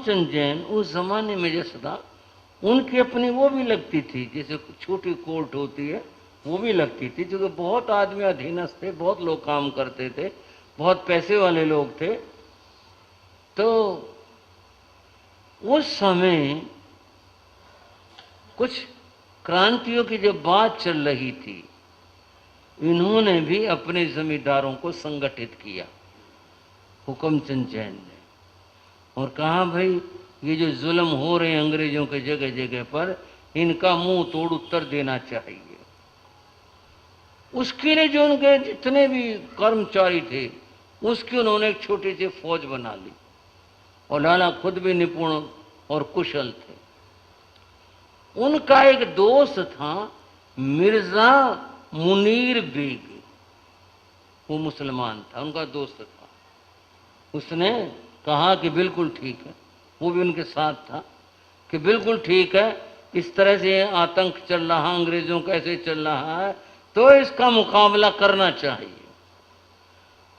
हुकमचंद जैन उस जमाने में जैसा था, उनकी अपनी वो भी लगती थी, जैसे छोटी कोर्ट होती है वो भी लगती थी, क्योंकि बहुत आदमी अधीनस्थ थे, बहुत लोग काम करते थे, बहुत पैसे वाले लोग थे। तो उस समय कुछ क्रांतियों की जब बात चल रही थी, इन्होंने भी अपने जमींदारों को संगठित किया, हुकमचंद जैन ने, और कहा भाई ये जो जुल्म हो रहे हैं अंग्रेजों के जगह जगह पर, इनका मुंह तोड़ उत्तर देना चाहिए। उसके लिए जो उनके जितने भी कर्मचारी थे, उसकी उन्होंने एक छोटी सी फौज बना ली, और लाला खुद भी निपुण और कुशल थे। उनका एक दोस्त था मिर्जा मुनीर बेग, वो मुसलमान था, उनका दोस्त था। उसने कहा कि बिल्कुल ठीक है, वो भी उनके साथ था कि बिल्कुल ठीक है, इस तरह से आतंक चल रहा, अंग्रेजों का ऐसे चल रहा है, तो इसका मुकाबला करना चाहिए।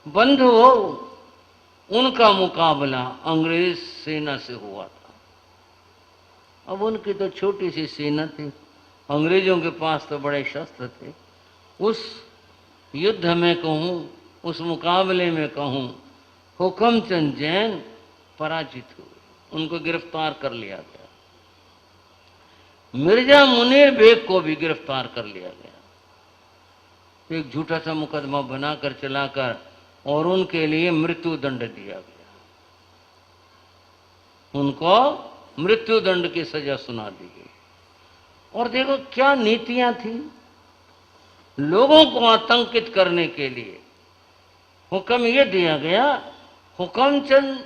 बंधुओं, उनका मुकाबला अंग्रेज सेना से हुआ था। अब उनकी तो छोटी सी सेना थी, अंग्रेजों के पास तो बड़े शस्त्र थे। उस युद्ध में कहूँ, उस मुकाबले में कहूँ, हुकमचंद जैन पराजित हुए, उनको गिरफ्तार कर लिया गया। मिर्जा मुनीर बेग को भी गिरफ्तार कर लिया गया, एक झूठा सा मुकदमा बनाकर चलाकर, और उनके लिए मृत्यु दंड दिया गया। उनको मृत्यु दंड की सजा सुना दी गई। और देखो क्या नीतियां थी, लोगों को आतंकित करने के लिए हुक्म यह दिया गया, हुकमचंद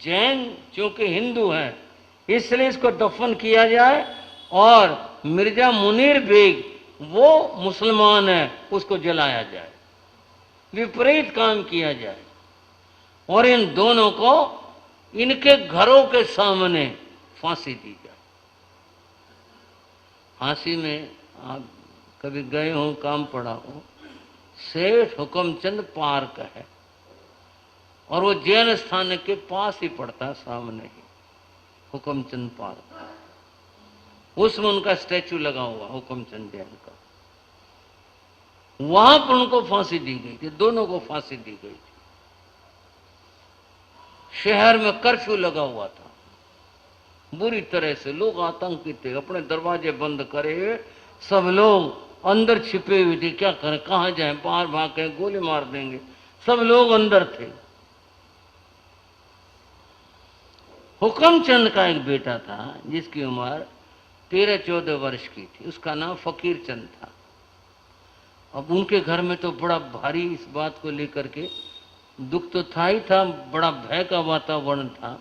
जैन चूंकि हिंदू है इसलिए इसको दफन किया जाए, और मिर्जा मुनीर बेग वो मुसलमान है उसको जलाया जाए, विपरीत काम किया जाए, और इन दोनों को इनके घरों के सामने फांसी दी जाए। फांसी में आप कभी गए हो, काम पड़ा हो, सेठ हुकमचंद पार्क है, और वो जैन स्थान के पास ही पड़ता है, सामने ही हुकमचंद पार्क, उसमें उनका स्टैचू लगा हुआ हुकमचंद जैन का, वहां पर उनको फांसी दी गई थी, दोनों को फांसी दी गई थी। शहर में कर्फ्यू लगा हुआ था, बुरी तरह से लोग आतंकित थे, अपने दरवाजे बंद करे, सब लोग अंदर छिपे हुए थे, क्या करें, कहां जाएं, बाहर भागे, गोली मार देंगे, सब लोग अंदर थे। हुकमचंद का एक बेटा था जिसकी उम्र 13-14 वर्ष की थी, उसका नाम फकीर चंद था। अब उनके घर में तो बड़ा भारी इस बात को लेकर के दुख तो था ही था, बड़ा भय का वातावरण था।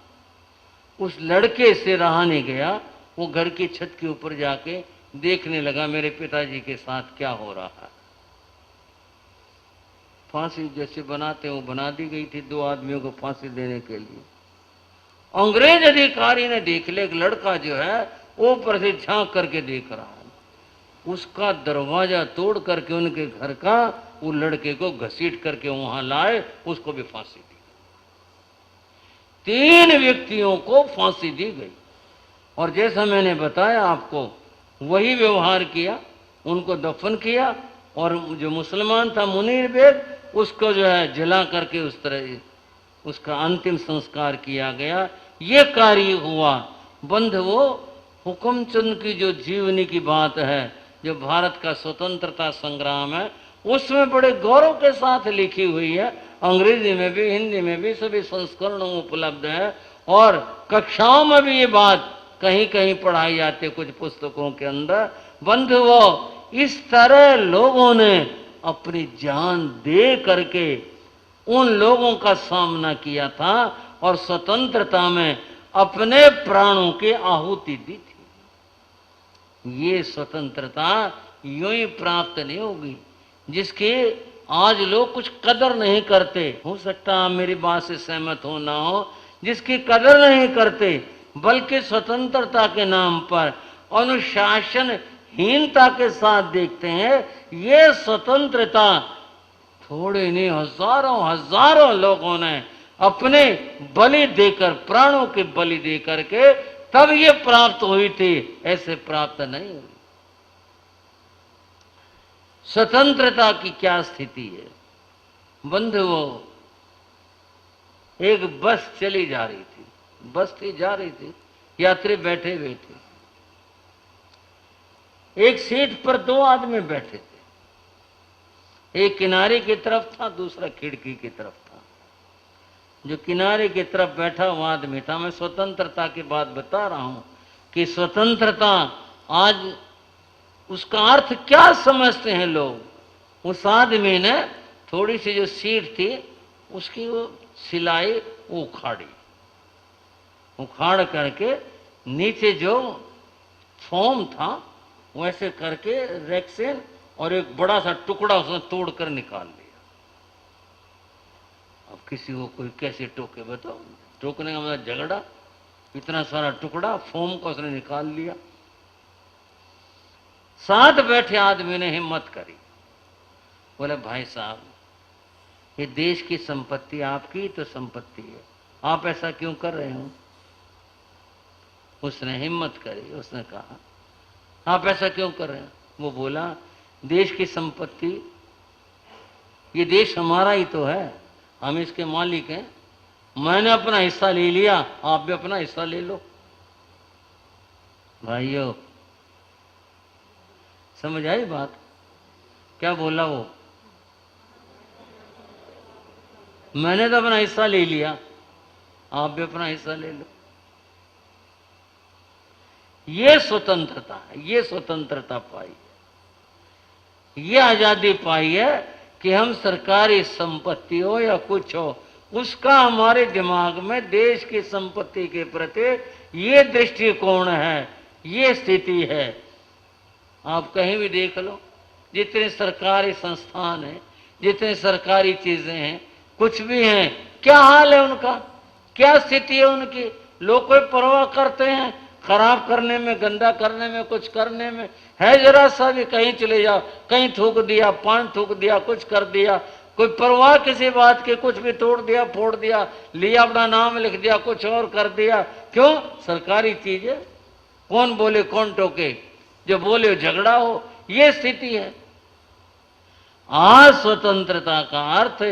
उस लड़के से रहा नहीं गया, वो घर की छत के ऊपर जाके देखने लगा मेरे पिताजी के साथ क्या हो रहा है। फांसी जैसे बनाते वो बना दी गई थी, 2 आदमियों को फांसी देने के लिए। अंग्रेज अधिकारी ने देख लिया, एक लड़का जो है ऊपर से झांक करके देख रहा है, उसका दरवाजा तोड़ करके उनके घर का वो लड़के को घसीट करके वहां लाए, उसको भी फांसी दी। 3 व्यक्तियों को फांसी दी गई, और जैसा मैंने बताया आपको वही व्यवहार किया, उनको दफन किया, और जो मुसलमान था मुनीर बेग उसको जो है जला करके उस तरह उसका अंतिम संस्कार किया गया। ये कार्य हुआ। बंधुओं, हुकमचंद की जो जीवनी की बात है, जो भारत का स्वतंत्रता संग्राम है, उसमें बड़े गौरव के साथ लिखी हुई है, अंग्रेजी में भी हिंदी में भी सभी संस्करणों में उपलब्ध है, और कक्षाओं में भी ये बात कहीं कहीं पढ़ाई जाती है, कुछ पुस्तकों के अंदर। बंधुओं, इस तरह लोगों ने अपनी जान दे करके उन लोगों का सामना किया था, और स्वतंत्रता में अपने प्राणों की आहुति दी थी। ये स्वतंत्रता यूं ही प्राप्त नहीं होगी, जिसकी आज लोग कुछ कदर नहीं करते। हो सकता है मेरी बात से सहमत हो ना हो, जिसकी कदर नहीं करते, बल्कि स्वतंत्रता के नाम पर अनुशासनहीनता के साथ देखते हैं। ये स्वतंत्रता थोड़े नहीं, हजारों हजारों लोगों ने अपने बलि देकर, प्राणों के बलि देकर के तब ये प्राप्त हुई थी, ऐसे प्राप्त नहीं हुई। स्वतंत्रता की क्या स्थिति है बंधुओं। एक बस चली जा रही थी, बस थी जा रही थी, यात्री बैठे हुए थे। एक सीट पर दो आदमी बैठे थे, एक किनारे की तरफ था, दूसरा खिड़की की तरफ था। जो किनारे की तरफ बैठा हुआ आदमी था, मैं स्वतंत्रता की बात बता रहा हूं कि स्वतंत्रता आज उसका अर्थ क्या समझते हैं लोग। उस आदमी ने थोड़ी सी जो सीट थी उसकी वो सिलाई उखाड़ी, उखाड़ करके नीचे जो फोम था वैसे करके रेक्सिन और एक बड़ा सा टुकड़ा उसने तोड़कर निकाल लिया। अब किसी को कोई कैसे टोके बताओ, टोकने का मतलब झगड़ा। इतना सारा टुकड़ा फोम का उसने निकाल लिया। साथ बैठे आदमी ने हिम्मत करी, बोले भाई साहब ये देश की संपत्ति आपकी तो संपत्ति है, आप ऐसा क्यों कर रहे हो। उसने हिम्मत करी, उसने कहा आप ऐसा क्यों कर रहे हैं। वो बोला देश की संपत्ति, ये देश हमारा ही तो है, हम इसके मालिक हैं। मैंने अपना हिस्सा ले लिया, आप भी अपना हिस्सा ले लो। भाइयों समझ आई बात। क्या बोला वो, मैंने तो अपना हिस्सा ले लिया, आप भी अपना हिस्सा ले लो। ये स्वतंत्रता है, ये स्वतंत्रता पाई है, ये आजादी पाई है कि हम सरकारी संपत्ति हो या कुछ हो, उसका हमारे दिमाग में देश की संपत्ति के प्रति ये दृष्टिकोण है, ये स्थिति है। आप कहीं भी देख लो, जितने सरकारी संस्थान हैं, जितने सरकारी चीजें हैं, कुछ भी हैं, क्या हाल है उनका, क्या स्थिति है उनकी। लोग कोई परवाह करते हैं खराब करने में, गंदा करने में, कुछ करने में है जरा सा भी, कहीं चले जाओ, कहीं थूक दिया, पान थूक दिया, कुछ कर दिया, कोई परवाह किसी बात की, कुछ भी तोड़ दिया, फोड़ दिया, लिया अपना नाम लिख दिया, कुछ और कर दिया। क्यों, सरकारी चीज है, कौन बोले कौन टोके, जो बोले झगड़ा हो, ये स्थिति है। आज स्वतंत्रता का अर्थ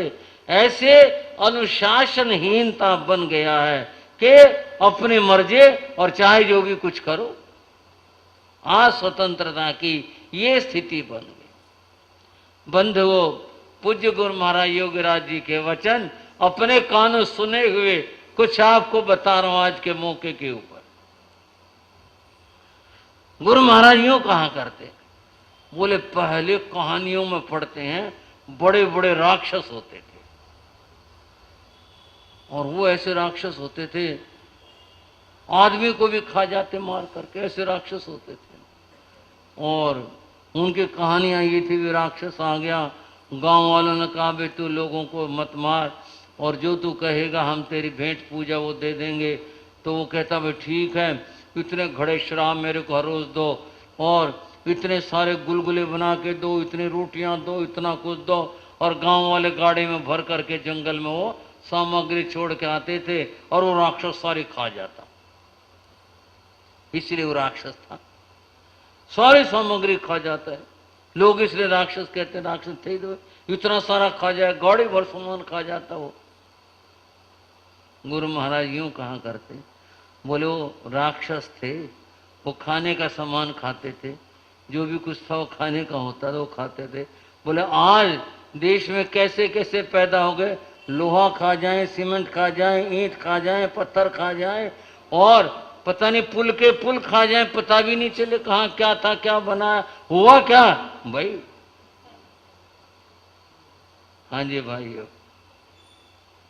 ऐसे अनुशासनहीनता बन गया है कि अपनी मर्जी और चाहे जो भी कुछ करो। आज स्वतंत्रता की ये स्थिति बन गई। बंधुओं, पूज्य गुरु महाराज योगीराज जी के वचन अपने कानों सुने हुए कुछ आपको बता रहा हूं आज के मौके के ऊपर। गुरु महाराज यूं कहा करते, बोले पहले कहानियों में पढ़ते हैं बड़े बड़े राक्षस होते थे, और वो ऐसे राक्षस होते थे आदमी को भी खा जाते मार करके, ऐसे राक्षस होते थे। और उनकी कहानियां ये थी, भी राक्षस आ गया, गांव वालों ने कहा बे तू लोगों को मत मार, और जो तू कहेगा हम तेरी भेंट पूजा वो दे देंगे। तो वो कहता भाई ठीक है, इतने घड़े शराब मेरे को हर रोज दो, और इतने सारे गुलगुले बना के दो, इतनी रोटियां दो, इतना कुछ दो। और गांव वाले गाड़ी में भर करके जंगल में वो सामग्री छोड़ के आते थे, और वो राक्षस सारी खा जाता, इसलिए वो राक्षस था, सारी सामग्री खा जाता है। लोग इसलिए राक्षस कहते हैं, राक्षस थे तो इतना सारा खा जाए, गाड़ी भर सामान खा जाता वो। गुरु महाराज यूं कहा करते, बोले वो राक्षस थे, वो खाने का सामान खाते थे, जो भी कुछ था वो खाने का होता था वो खाते थे। बोले आज देश में कैसे कैसे पैदा हो गए, लोहा खा जाए, सीमेंट खा जाए, ईंट खा जाए, पत्थर खा जाए, और पता नहीं पुल के पुल खा जाए, पता भी नहीं चले कहाँ क्या था, क्या बनाया, हुआ क्या भाई। हाँ जी भाई,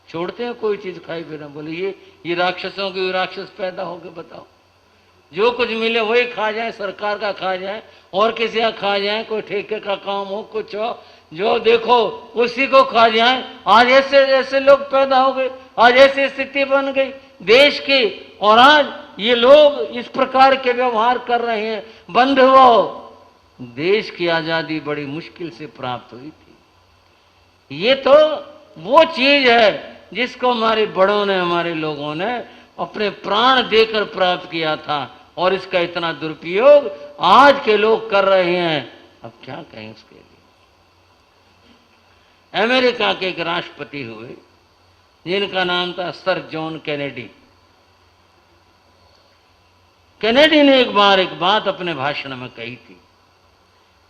छोड़ते हैं कोई चीज खाई बिना। बोले ये राक्षसों के राक्षस पैदा हो गए, बताओ। जो कुछ मिले वही खा जाए, सरकार का खा जाए और किसी का खा जाए, कोई ठेके का काम हो, कुछ हो, जो देखो उसी को खा जाए। आज ऐसे ऐसे लोग पैदा हो गए, आज ऐसी स्थिति बन गई देश की, और आज ये लोग इस प्रकार के व्यवहार कर रहे हैं। बंधुओं, देश की आजादी बड़ी मुश्किल से प्राप्त हुई थी। ये तो वो चीज है जिसको हमारे बड़ों ने, हमारे लोगों ने अपने प्राण देकर प्राप्त किया था, और इसका इतना दुरुपयोग आज के लोग कर रहे हैं। अब क्या कहें उसके लिए। अमेरिका के एक राष्ट्रपति हुए जिनका नाम था सर जॉन कैनेडी। कैनेडी ने एक बार एक बात अपने भाषण में कही थी।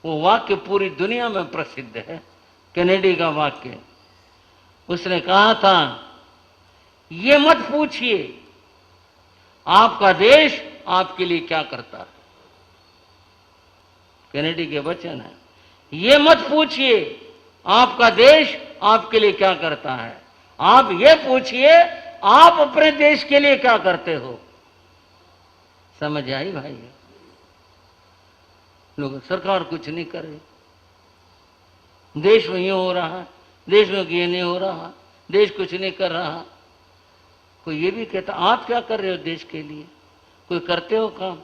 वो वाक्य पूरी दुनिया में प्रसिद्ध है, कैनेडी का वाक्य। उसने कहा था, ये मत पूछिए आपका देश आपके लिए क्या करता है। कैनेडी के वचन है, ये मत पूछिए आपका देश आपके लिए क्या करता है, आप ये पूछिए आप अपने देश के लिए क्या करते हो। समझ आई भाई? लोग सरकार कुछ नहीं कर रही, देश में ये हो रहा है, देश में ये नहीं हो रहा, देश कुछ नहीं कर रहा। कोई ये भी कहता आप क्या कर रहे हो देश के लिए? कोई करते हो काम?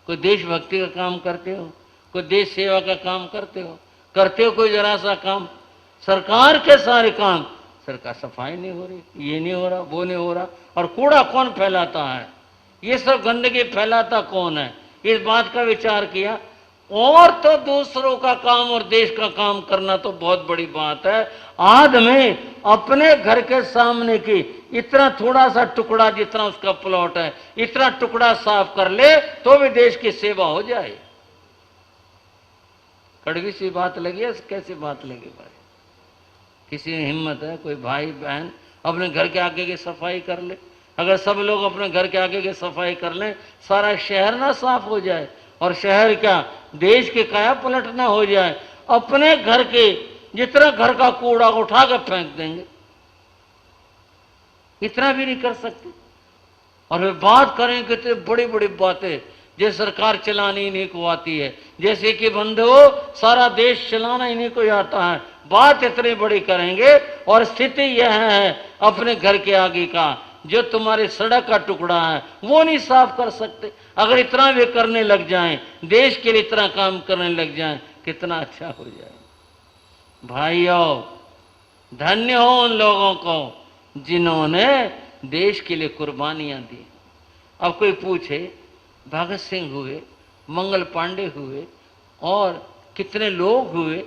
कोई देशभक्ति का काम करते हो? कोई देश सेवा का काम करते हो? कोई जरा सा काम? सरकार के सारे काम, सरकार सफाई नहीं हो रही, ये नहीं हो रहा, वो नहीं हो रहा। और कूड़ा कौन फैलाता है? ये सब गंदगी फैलाता कौन है? इस बात का विचार किया। और तो दूसरों का काम और देश का काम करना तो बहुत बड़ी बात है। आदमी अपने घर के सामने की इतना थोड़ा सा टुकड़ा, जितना उसका प्लॉट है, इतना टुकड़ा साफ कर ले तो भी देश की सेवा हो जाए। कड़वी सी बात लगी है, कैसी बात लगी भाई? किसी में हिम्मत है कोई भाई बहन अपने घर के आगे की सफाई कर ले? अगर सब लोग अपने घर के आगे की सफाई कर लें, सारा शहर ना साफ हो जाए, और शहर क्या देश के काया पलट ना हो जाए। अपने घर के जितना घर का कूड़ा उठा कर फेंक देंगे, इतना भी नहीं कर सकते। और वे बात करें कितनी बड़ी बड़ी बातें, जैसे सरकार चलानी इन्हीं को आती है, जैसे कि बंधुओ सारा देश चलाना इन्हीं को आता है। बात इतनी बड़ी करेंगे, और स्थिति यह है अपने घर के आगे का जो तुम्हारे सड़क का टुकड़ा है वो नहीं साफ कर सकते। अगर इतना वे करने लग जाएं, देश के लिए इतना काम करने लग जाएं, कितना अच्छा हो जाए। भाइयों, धन्य हो उन लोगों को जिन्होंने देश के लिए कुर्बानियां दी। अब कोई पूछे भगत सिंह हुए, मंगल पांडे हुए, और कितने लोग हुए,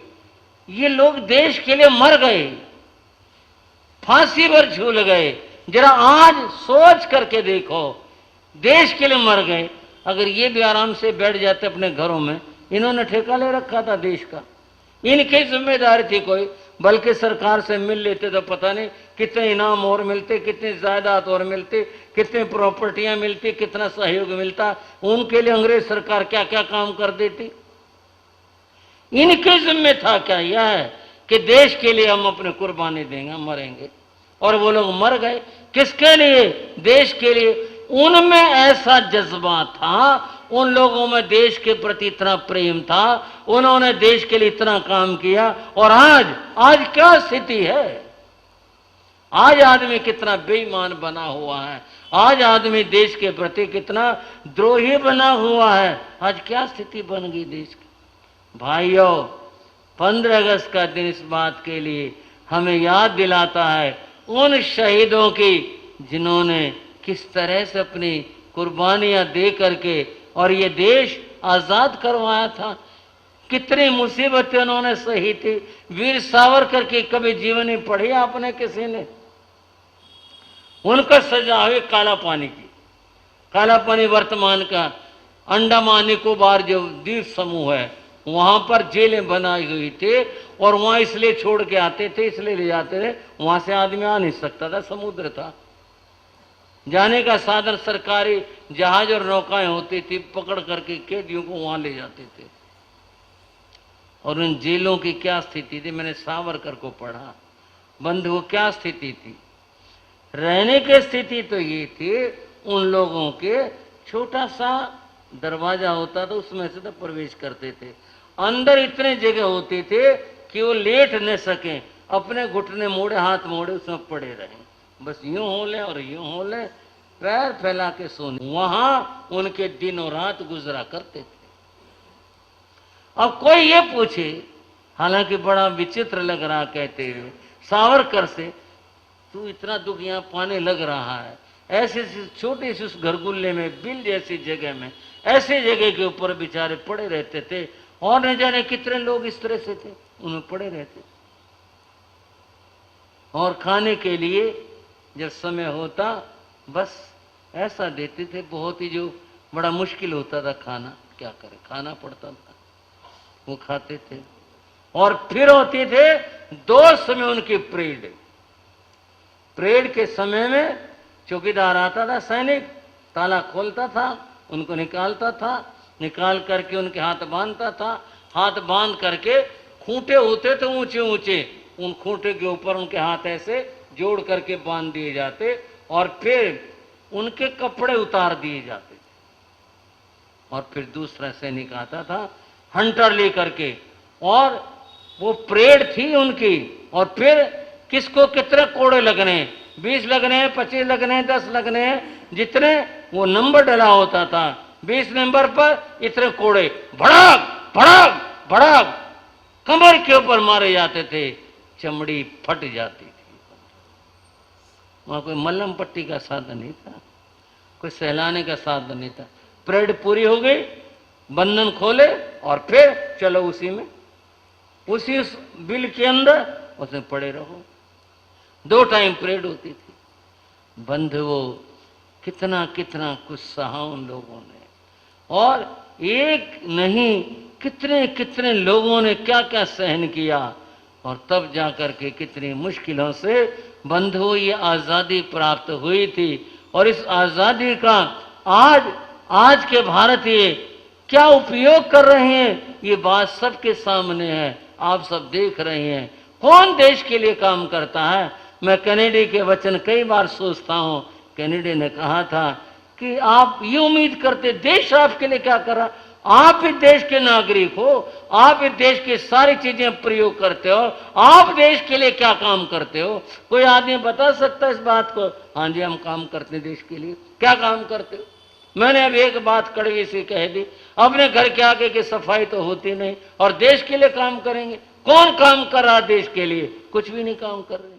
ये लोग देश के लिए मर गए, फांसी पर झूल गए। जरा आज सोच करके देखो, देश के लिए मर गए। अगर ये भी आराम से बैठ जाते अपने घरों में, इन्होंने ठेका ले रखा था देश का, इनकी जिम्मेदारी थी कोई, बल्कि सरकार से मिल लेते तो पता नहीं कितने इनाम और मिलते, कितनी जायदाद और मिलती, कितनी प्रॉपर्टियां मिलती, कितना सहयोग मिलता। उनके लिए अंग्रेज सरकार क्या क्या काम कर देती। इनके जिम्मे था क्या? यह है कि देश के लिए हम अपने कुर्बानी देंगे, मरेंगे। और वो लोग मर गए किसके लिए? देश के लिए। उनमें ऐसा जज्बा था, उन लोगों में देश के प्रति इतना प्रेम था, उन्होंने देश के लिए इतना काम किया। और आज क्या स्थिति है? आज आदमी कितना बेईमान बना हुआ है, आज आदमी देश के प्रति कितना द्रोही बना हुआ है। आज क्या स्थिति बन गई देश की। भाइयों, 15 अगस्त का दिन इस बात के लिए हमें याद दिलाता है उन शहीदों की जिन्होंने किस तरह से अपनी कुर्बानियां दे करके और ये देश आजाद करवाया था। कितनी मुसीबतें उन्होंने सही थी। वीर सावरकर की कभी जीवनी पढ़ी आपने किसी ने? उनका सजा हुई काला पानी की। काला पानी वर्तमान का अंडमान निकोबार जो द्वीप समूह है, वहां पर जेलें बनाई हुई थी, और वहां इसलिए छोड़ के आते थे, इसलिए ले जाते थे, वहां से आदमी आ नहीं सकता था, समुद्र था। जाने का साधन सरकारी जहाज और नौकाएं होती थी, पकड़ करके कैदियों को वहां ले जाते थे। और उन जेलों की क्या स्थिति थी, मैंने सावरकर को पढ़ा। बंधुओं, क्या स्थिति थी? रहने की स्थिति तो ये थी, उन लोगों के छोटा सा दरवाजा होता था, उसमें से तो प्रवेश करते थे। अंदर इतने जगह होती थे कि वो लेट न सके, अपने घुटने मोड़े, हाथ मोड़े, उसमें पड़े रहें, बस यूं हो ले और यूं हो ले, पैर फैला के सोने। वहां उनके दिन और रात गुजरा करते थे। अब कोई ये पूछे, हालांकि बड़ा विचित्र लग रहा कहते हुए, सावरकर से तू इतना दुख यहाँ पाने लग रहा है, ऐसे छोटे से उस घरगुल्ले में, बिल जैसी जगह में, ऐसे जगह के ऊपर बेचारे पड़े रहते थे, और न जाने कितने लोग इस तरह से थे, उनमें पड़े रहते थे। और खाने के लिए जब समय होता बस ऐसा देते थे, बहुत ही जो बड़ा मुश्किल होता था खाना, क्या करे, खाना पड़ता था, वो खाते थे। और फिर होती थे 2 समय उनकी परेड। परेड के समय में चौकीदार आता था, सैनिक ताला खोलता था, उनको निकालता था, निकाल करके उनके हाथ बांधता था, हाथ बांध करके खूंटे होते थे ऊंचे ऊंचे, उन खूंटे के ऊपर उनके हाथ ऐसे जोड़ करके बांध दिए जाते, और फिर उनके कपड़े उतार दिए जाते थे। और फिर दूसरा सैनिक आता था हंटर लेकर के, और वो परेड थी उनकी, और फिर किसको कितने कोड़े लगने, 20 लगने, 25 लगने, 10 लगने, जितने वो नंबर डला होता था, 20 नंबर पर इतने कोड़े, भड़क भड़क भड़क कमर के ऊपर मारे जाते थे, चमड़ी फट जाती थी। वहां कोई मल्लम पट्टी का साधन नहीं था, कोई सहलाने का साधन नहीं था। परेड पूरी हो गई, बंधन खोले, और फिर चलो उसी में, उसी उस बिल के अंदर उसमें पड़े रहो। 2 टाइम परेड होती थी। बंधुओं, कितना कितना कुछ सहा उन लोगों ने, और एक नहीं कितने कितने लोगों ने क्या क्या सहन किया, और तब जाकर के कितनी मुश्किलों से बंधुओं ये आज़ादी प्राप्त हुई थी। और इस आज़ादी का आज के भारतीय क्या उपयोग कर रहे हैं, ये बात सबके सामने है, आप सब देख रहे हैं। कौन देश के लिए काम करता है? मैं कैनेडी के वचन कई बार सोचता हूं। कैनेडी ने कहा था कि आप ये उम्मीद करते देश आपके लिए क्या कर रहा, आप इस देश के नागरिक हो, आप इस देश की सारी चीजें प्रयोग करते हो, आप देश के लिए क्या काम करते हो? कोई आदमी बता सकता है इस बात को? हाँ जी, हम काम करते हैं देश के लिए। क्या काम करते हो? मैंने अब एक बात कड़वी सी कह दी, अपने घर के आगे की सफाई तो होती नहीं, और देश के लिए काम करेंगे? कौन काम कर रहा देश के लिए? कुछ भी नहीं काम कर रहे।